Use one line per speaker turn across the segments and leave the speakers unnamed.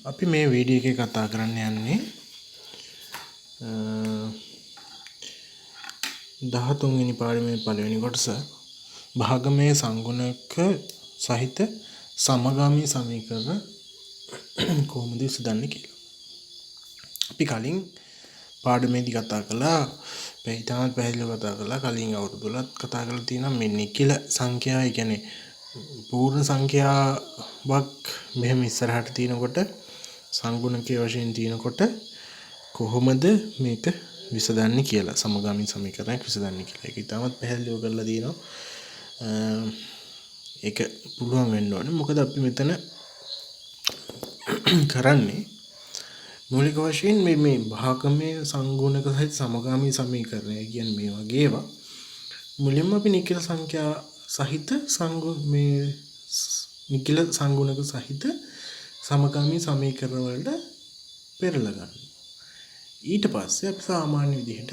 අපි මේ වීඩියෝ එකේ කතා කරන්න යන්නේ 13 වෙනි පාඩමේ පළවෙනි කොටස භාගමය සංගුණක සහිත සමගාමී සමීකරණ කොහොමද විසඳන්නේ කියලා. අපි කලින් පාඩමේදී කතා කළා ඉතාමත් පැහැදිලිව කතා කළා කලින් අවුරුදුලත් කතා කරලා තියෙනවා මේ නිකිල සංඛ්‍යා ඒ කියන්නේ පූර්ණ සංඛ්‍යාවක් මෙහෙම ඉස්සරහට තියෙනකොට සංගුණකයේ වශයෙන් තියෙනකොට කොහොමද මේක විසඳන්නේ කියලා සමගාමී සමීකරණයක් විසඳන්නේ කියලා. ඒක ඉතාමත් පැහැදිලිව කරලා තියෙනවා. ඒක පුළුවන් වෙන්න ඕනේ. මොකද අපි මෙතන කරන්නේ මූලික වශයෙන් මේ භාගමය සංගුණක සහිත සමගාමී සමීකරණය කියන්නේ මේ වගේ ඒවා. මුලින්ම අපි නිකිල සංඛ්‍යා සහිත නිකිල සංගුණක සහිත සමගාමී සමීකරණ වලට පෙරලා ගන්නවා. ඊට පස්සේ අපි සාමාන්‍ය විදිහට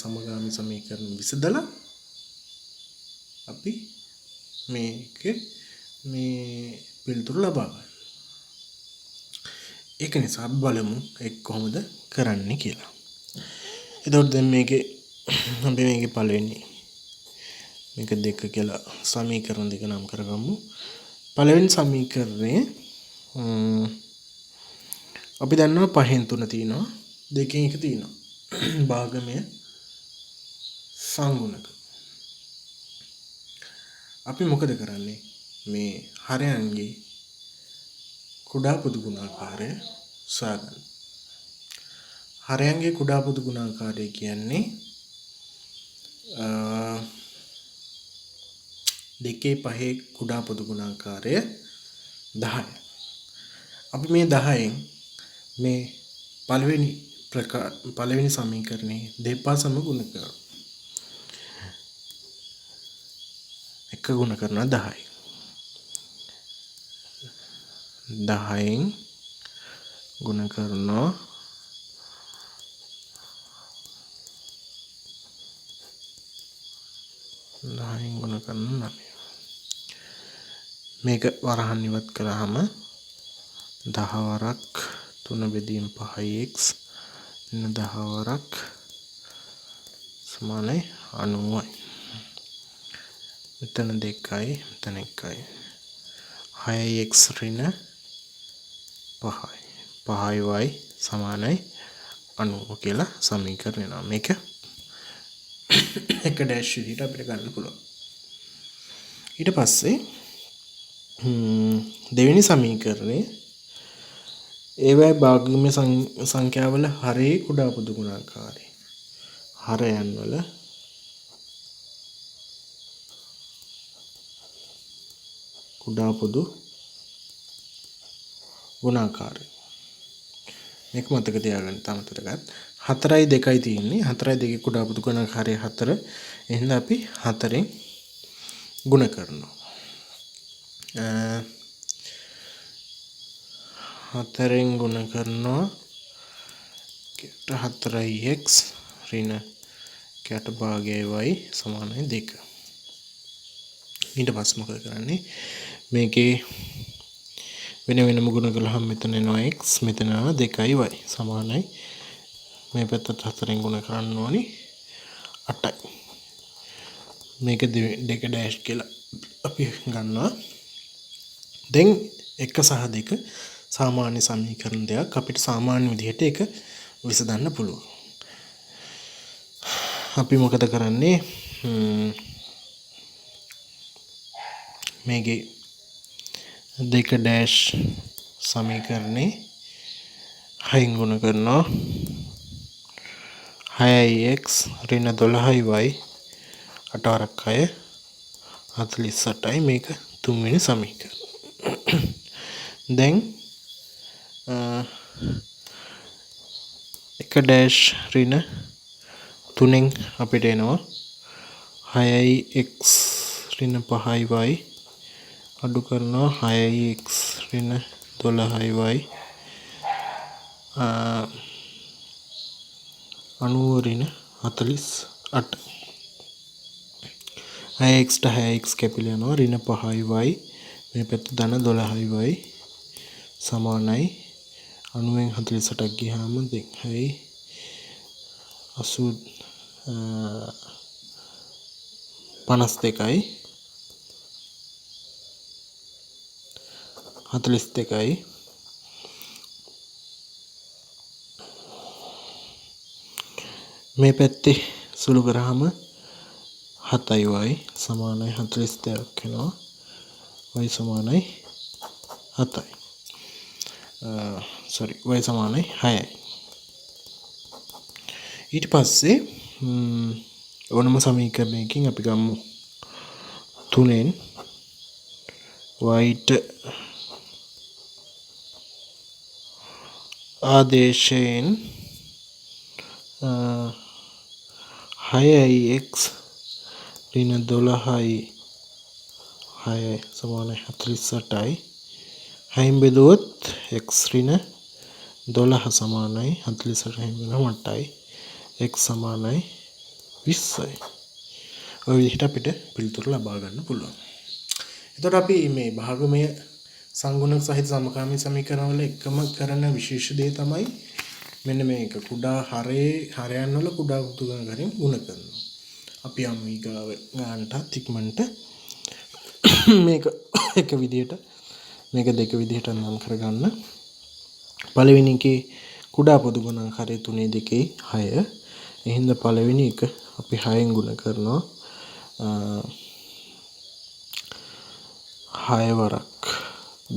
සමගාමී සමීකරණ විසඳලා අපි මේ පිළිතුරු ලබා ගන්නවා. ඒක නිසා අපි බලමු ඒක කොහොමද කරන්නේ කියලා. එතකොට දැන් අපි මේකේ පළවෙනි මේක දෙක කියලා සමීකරණ දෙක නම් කරගමු. පළවෙනි සමීකරණය අපි දන්නවා 5න් 3 තියෙනවා 2න් 1 තියෙනවා. භාගමය සංගුණක. අපි මොකද කරන්නේ? මේ හරයන්ගේ කුඩා පොදු ගුණාකාරය සොයාගන්න. හරයන්ගේ කුඩා පොදු ගුණාකාරය කියන්නේ 2 5 කුඩා පොදු ගුණාකාරය 10. අපි මේ 10න් මේ පළවෙනි සමීකරණේ දෙපාසම ගුණ කරනවා. එක ගුණ කරනවා 10යි. 10න් ගුණ කරනවා 9. මේක වරහන් ඉවත් කළාම 10 වරක් 3 බෙදීම 5x 10 වරක් සමානයි 90යි. මෙතන 2යි මෙතන 1යි. 6x ඍණ 5යි. 5y සමානයි 90 කියලා සමීකරණය එනවා. මේක එක ඩෑෂ් විදිහට අපිට ගන්න පුළුවන්. ඊට පස්සේ දෙවෙනි සමීකරණය ඒවයි භාගමය සංඛ්‍යාවල හරේ කුඩා පොදු ගුණාකාරය. හරයන් වල කුඩා පොදු ගුණාකාරය. මේක මතක තියාගන්න තමතරගත් 4යි 2යි තියෙන්නේ. 4යි 2 කුඩා පොදු ගුණාකාරය 4. එහෙනම් අපි 4න් ගුණ කරනවා. 4න් ගුණ කරනවා 4x ඍණ කට භාගය y සමානයි 2. ඊට පස්සේ මොකද කරන්නේ? මේකේ වෙන වෙනම ගුණ කළාම මෙතන එනවා x මෙතන 2y සමානයි මේ පැත්තට 4න් ගුණ කරන්න ඕනි 8යි. මේක 2 ඩෑෂ් කියලා අපි ගන්නවා. දැන් 1 සහ 2 සාමාන්‍ය සමීකරණ දෙකක් අපිට සාමාන්‍ය විදිහට ඒක විසඳන්න පුළුවන්. අපි මොකද කරන්නේ? මේකේ 2 ඩෑෂ් සමීකරණේ 6න් ගුණ කරනවා 6x ඍණ 12y 8 වරක් 6 48යි. මේක තුන්වෙනි සමීකරණය. දැන් 1 ඩෑෂ් ඍණ 3න් අපිට එනවා 6x ඍණ 5y අඩු කරනවා 6x ඍණ 12y 90 ඍණ 48. 6x ට 6x කැපිලා යනවා ඍණ 5y මේ පැත්ත ධන 12y සමානයි 90න් 48ක් ගියාම 2යි 52යි 42යි මේ පැත්තේ සුළු කරාම 7y සමානයි 42ක් වෙනවා. y සමානයි 7යි. y සමානයි 6යි. ඊට පස්සේ ඕනම සමීකරණයකින් අපි ගමු 3න් y ට ආදේශයෙන් 6x ඍණ 12යි 6යි සමානයි 48යි. 6න් බෙදුවොත් x ඍණ 12 සමානයි 48යි වෙනවා 8යි. x සමානයි 20යි. ඔය විදිහට අපිට පිළිතුරු ලබා ගන්න පුළුවන්. එතකොට අපි මේ භාගමය සංගුණක සහිත සමකාමී සමීකරණ වල එකම කරන විශේෂ දේ තමයි මෙන්න මේක කුඩා හරයන් වල කුඩා කුතු ගණන් ගුණ කරනවා. අපි යම් ඊගාව ගන්නට ඉක්මනට මේක එක විදිහට මේක දෙක විදිහට නම් කරගන්න. පළවෙනි එකේ කුඩා පොදු ගුණාකාරය 3 2 6. එහෙනම් පළවෙනි එක අපි 6න් ගුණ කරනවා. 6 වරක්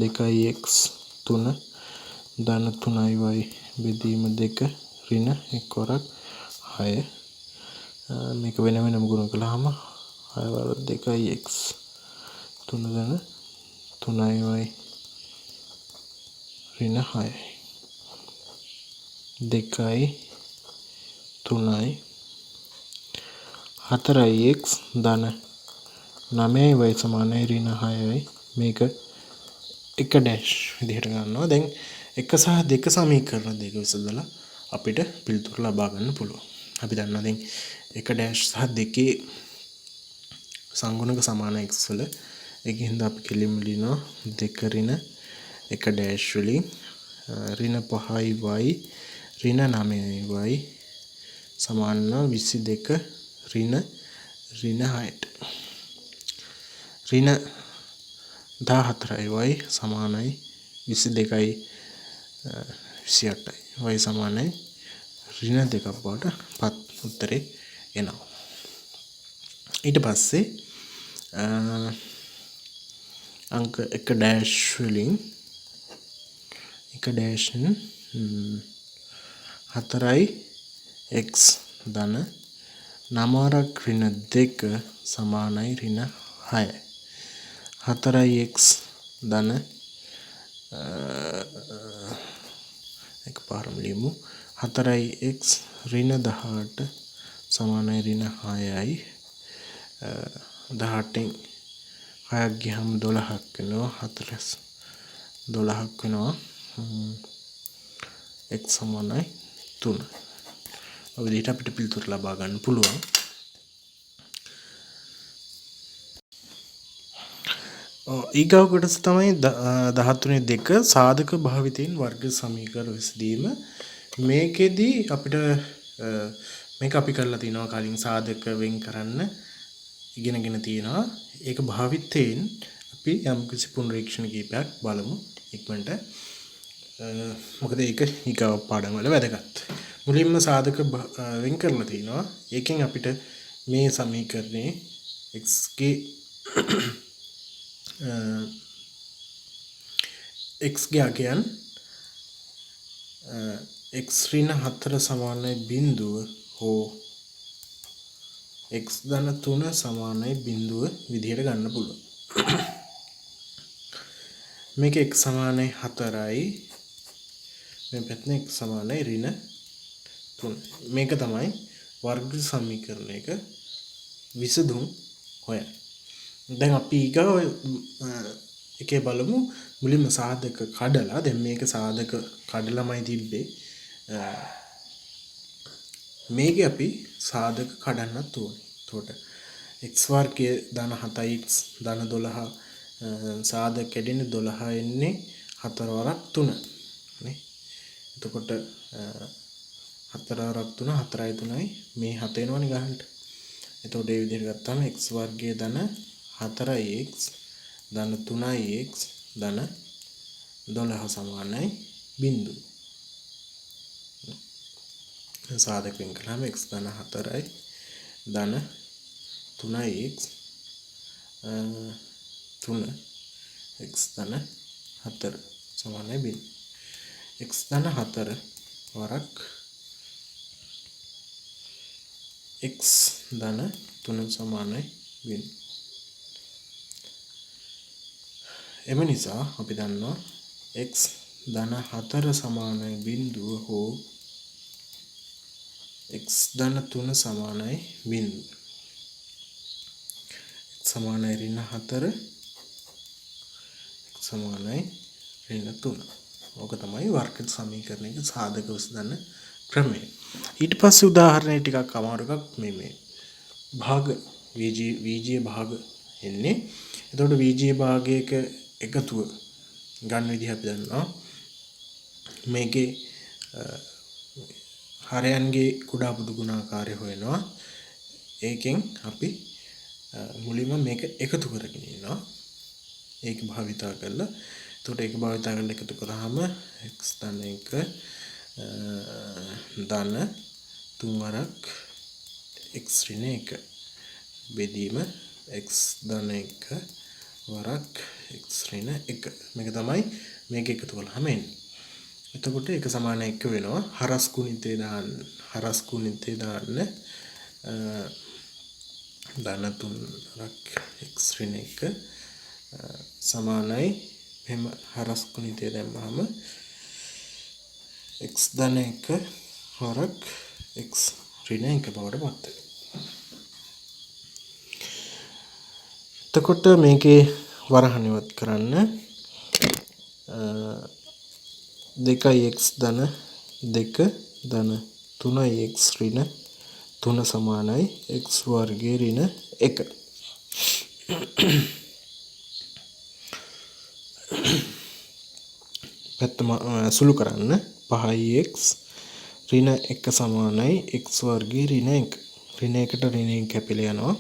2x 3 ධන 3y බෙදීම 2 ඍණ 1 වරක් 6. මේක වෙන වෙනම ගුණ කළාම 6 වරක් 2x 3 ධන 3y ඍණ 6යි. 2යි 3යි 4x ධන 9y සමානයි ඍණ 6යි. මේක 1 ඩෑෂ් විදිහට ගන්නවා. දැන් 1 සහ 2 සමීකරණ දෙක විසඳලා අපිට පිළිතුරු ලබා ගන්න පුළුවන්. අපි දන්නවා දැන් 1 ඩෑෂ් සහ 2 සංගුණක සමාන x වල ඒකින්ද අපි කෙලින්ම ලියනවා 2 ඍණ 1 ඩෑෂ් වලින් ඍණ 5y ඍණ 9y සමාන 22 ඍණ 6ට. ඍණ 14y සමානයි 22යි 28යි. y සමානයි ඍණ 2ක් බවට පත් උත්තරේ එනවා. ඊට පස්සේ අංක 1 ඩෑෂ් වලින් 1 ඩෑෂ්න් 4යි x ධන 9 වරක් ඍණ 2 සමානයි ඍණ 6යි. 4යි x ධන එකපාරම ලියමු. 4යි x ඍණ 18 සමානයි ඍණ 6යි. 18න් 6ක් ගියහම 12ක් වෙනවා. 4 12ක් වෙනවා. x සමානයි 3. ඔය විදිහට අපිට පිළිතුරු ලබා ගන්න පුළුවන්. ඊගාව කොටස තමයි 13 සාධක භාවිතයෙන් වර්ග සමීකරණ විසඳීම. මේකෙදි අපිට මේක අපි කරලා තිනවා කලින් සාධක වෙන් කරන්න ඉගෙනගෙන තියෙනවා. ඒක භාවිතයෙන් අපි යම් කිසි පුනරීක්ෂණ කීපයක් බලමු ඉක්මනට. මොකද ඒක ඊගාව පාඩම් වල වැදගත්. මුලින්ම සාධක වෙන් කරලා තිනවා. ඒකෙන් අපිට මේ සමීකරණේ x ගේ x ගේ අගයන් x ඍණ 4 සමානයි බිඳුව හෝ x ධන 3 සමානයි බිඳුව විදිහට ගන්න පුළුවන්. මේක x සමානයි 4යි මේ පැත්තේ x සමානයි ඍණ 3. මේක තමයි වර්ග සමීකරණයක විසඳුම් හොයන්නේ. දැන් අපි ඊගාව එකේ බලමු මුලින්ම සාධක කඩලා. දැන් මේක සාධක කඩලාමයි තිබ්බේ. මේකේ අපි සාධක කඩන්නත් ඕනේ. එතකොට x වර්ගයේ ධන 7x ධන 12 සාධක කැඩෙන්නේ 12 එන්නේ 4 වරක් 3 නේ. එතකොට 4 වරක් 3 4යි 3යි මේ 7 එනවනේ ගහන්න. එතකොට ඒ විදිහට ගත්තාම x වර්ගය ධන 4x ධන 3x ධන 12 සමානයි බිංදුව. සාධක වෙන් කළාම x ධන 4යි ධන 3x 3 x ධන 4 සමානයි බිංදුව. x ධන 4 වරක් x ධන 3 සමානයි බිංදුව. එම නිසා අපි දන්නවා x ධන 4 සමානයි බිංදුව හෝ x ධන 3 සමානයි බිංදුව. x සමානයි ඍණ 4 x සමානයි ඍණ 3. ඕක තමයි වර්ග සමීකරණයක සාධක විසඳන ක්‍රමය. ඊට පස්සේ උදාහරණය ටිකක් අමාරු එකක් මේ භාග VG භාග එන්නේ. එතකොට VG භාගයක එකතුව ගන්න විදිහ අපි දන්නවා. මේකේ හරයන්ගේ කුඩා පුදු ගුණාකාරය හොයනවා. ඒකෙන් අපි මුලින්ම මේක එකතු කරගෙන ඉන්නවා. ඒක භාවිතා කරලා එතකොට ඒක භාවිතා කරලා එකතු කරාම x ධන 1 ධන 3 වරක් x ඍණ 1 බෙදීම x ධන 1 වරක් x ඍණ 1 මේක තමයි මේක එකතු කළාම එන්නේ. එතකොට ඒක සමාන 1 වෙනවා. හරස් ගුණිතේ දාන්න ධන 3 වරක් x ඍණ 1 සමානයි මෙහෙම හරස් ගුණිතය දැම්මම x ධන 1 වරක් x ඍණ 1 බවට පත් වෙනවා. එතකොට මේකේ වරහන් ඉවත් කරන්න 2x ධන 2 ධන 3x ඍණ 3 සමානයි x වර්ගයේ ඍණ 1. පැත්තම සුළු කරන්න 5x ඍණ 1 සමානයි x වර්ගයේ ඍණ 1. ඍණ 1ට ඍණ 1 කැපිලා යනවා.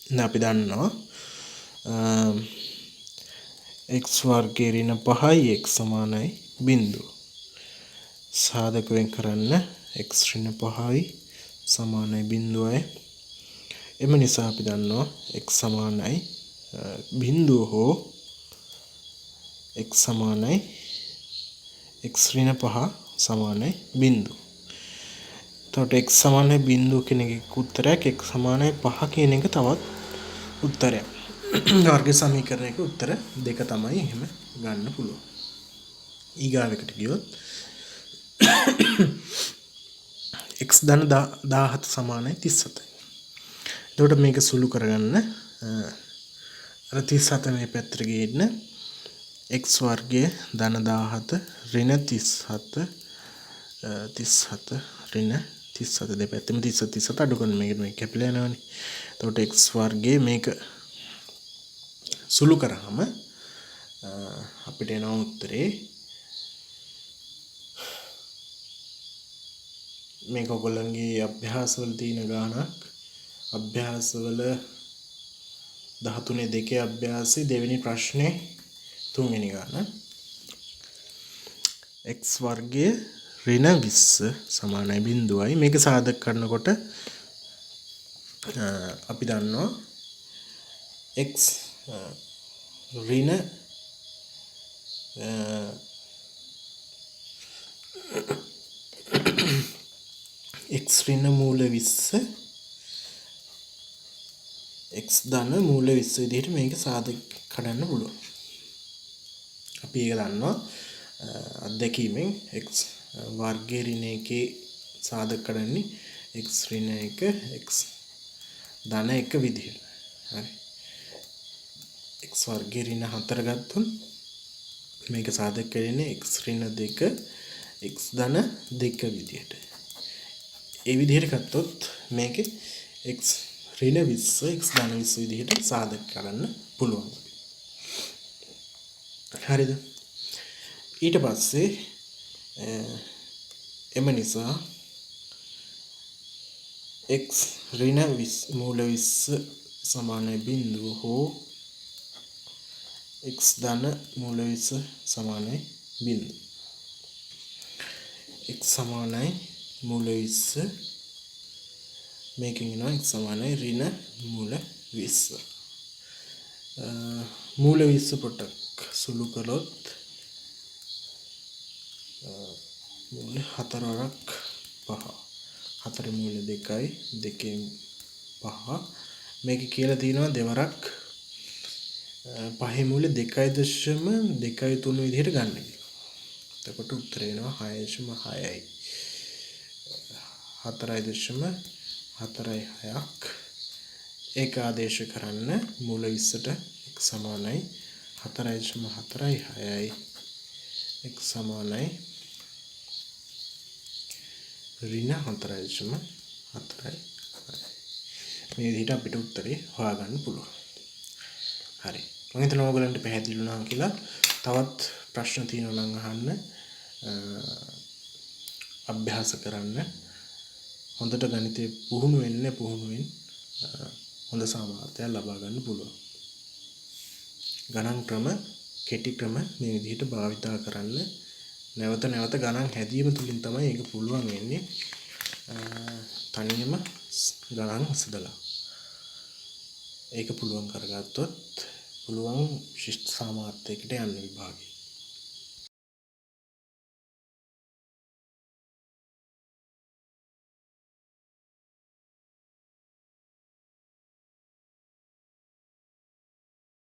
දැන් අපි දන්නවා x වර්ගයේ ඍණ 5යි x සමානයි බිංදුව. සාධක වෙන් කරන්න x ඍණ 5යි සමානයි බිංදුවයි. එම නිසා අපි දන්නවා x සමානයි බිංදුව හෝ x සමානයි x ඍණ 5 සමානයි බිංදුව. එතකොට x සමානයි බිංදුව කියන එකේ උත්තරයක් x සමානයි 5 කියන එක තවත් උත්තරයක්. වර්ග සමීකරණයක උත්තර දෙක තමයි එහෙම ගන්න පුළුවන්. ඊගාවෙකට ගියොත් x ධන 17 සමානයි 37. එතකොට මේක සුළු කරගන්න අර 37 මේ පැත්තට ගේන්න x වර්ගය ධන 17 ඍණ 37 ඍණ 37 දෙපැත්තෙම 37 අඩු කරන මේක කැපිලා යනවනේ. එතකොට x වර්ගයේ මේක සුළු කරාම අපිට එන උත්තරේ මේක ඔයගොල්ලන්ගේ අභ්‍යාසවල තියෙන ගානක්. අභ්‍යාසවල 13 අභ්‍යාසයේ දෙවෙනි ප්‍රශ්නේ තුන්වෙනි ගාන. x වර්ගයේ ඍණ 20 සමානයි බිංදුවයි. මේක සාධක කරනකොට අපි දන්නවා x ඍණ x ඍණ මූල 20 x ධන මූල 20 විදිහට මේක සාධක කඩන්න පුළුවන්. අපි ඒක දන්නවා අත්දැකීමෙන් x වර්ගයේ ඍණ 1 සාධක කඩන්නේ x ඍණ 1 x ධන 1 විදිහට. හරි. x වර්ගයේ ඍණ 4 ගත්තොත් මේක සාධක කරන්නේ x ඍණ 2 x ධන 2 විදිහට. ඒ විදිහට ගත්තොත් මේකේ x ඍණ 20 x ධන 20 විදිහට සාධක කරන්න පුළුවන්. හරිද? ඊට පස්සේ එම නිසා x ඍණ 20 මූල 20 සමානයි බිඳුව හෝ x ධන මූල 20 සමානයි බිඳුව. x සමානයි මූල 20 මේකෙන් එනවා x සමානයි ඍණ මූල 20. මූල 20 පොටක් සුළු කළොත් මූල 4 වරක් 5. 4 මූල 2යි 2න් 5. මේක කියලා තියෙනවා දෙවරක් 5 මූල 2.2.3 විදිහට ගන්න කියලා. එතකොට උත්තරය එනවා 6.6යි. 4.46ක් ඒක ආදේශ කරන්න මූල 20ට x සමානයි 4.46යි x සමානයි ඍණ 4.46යි. මේ විදිහට අපිට උත්තරේ හොයාගන්න පුළුවන්. හරි. මම හිතනවා ඔයගලන්ට පැහැදිලි වුණා කියලා. තවත් ප්‍රශ්න තියෙනවා නම් අහන්න. අභ්‍යාස කරන්න. හොඳට ගණිතේ පුහුණු වෙන්න පුහුණුවෙන් හොඳ සාමාර්ථයක් ලබා ගන්න පුළුවන්. ගණන් ක්‍රම, කෙටි ක්‍රම මේ විදිහට භාවිතා කරන්න. නැවත නැවත ගණන් හැදීම තුලින් තමයි ඒක පුළුවන් වෙන්නේ. තනියම ගණන් හසදලා. ඒක පුළුවන් කරගත්තොත් පුළුවන් විශිෂ්ට සාමාර්ථයකට යන්න විභාගය.